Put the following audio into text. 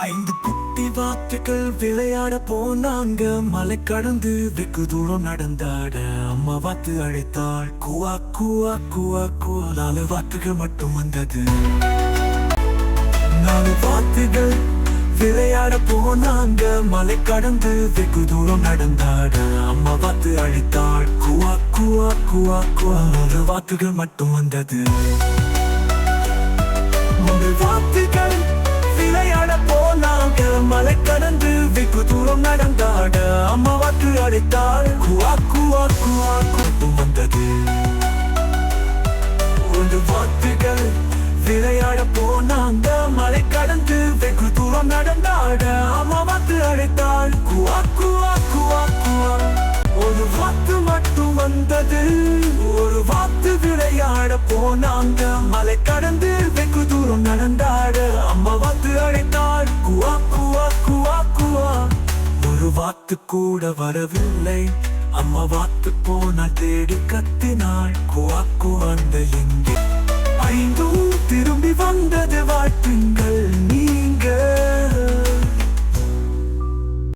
ஐந்து குட்டி வாத்துக்கள் விளையாட போனாங்க. மலை கடந்து வெகு தூரம் நடந்தாட அம்மா வாத்து அழைத்தாள். குவா குவா குவா குவா. 4 வாத்துகள் மட்டும் வந்தது. 4 வாத்துகள் விளையாட போனாங்க. மலை கடந்து வெகு தூரம் நடந்தாட அம்மா வாத்து அழைத்தாள். குவா குவா குவா குவா. 4 வாத்துகள் மட்டும் வந்தது. 3 வாத்துகள் விளையாட போனாங்க. மலை கடந்து வெகு தூரம் நடந்தாட அம்மா வாத்து அழைத்தாள். குவா குவா குவா குவா வந்தது. 1 வாத்துகள் விளையாட போனாங்க. மலை கடந்து வெகு தூரம் நடந்தாட அம்மா வாத்து அழைத்தாள். குவா குவா குவா குவா. 1 வாத்து மட்டும் வந்தது. 1 வாத்து விளையாட போனாங்க. மலை கடந்து வெகு தூரம் நடந்தாட அம்மா வாத்து அழைத்தாள். குவா குவா குவா குவா. 1 வாத்து கூட வரவில்லை. அம்மா வாத்து போன தேடி கத்தினாள். குவா குவா எங்கே? 5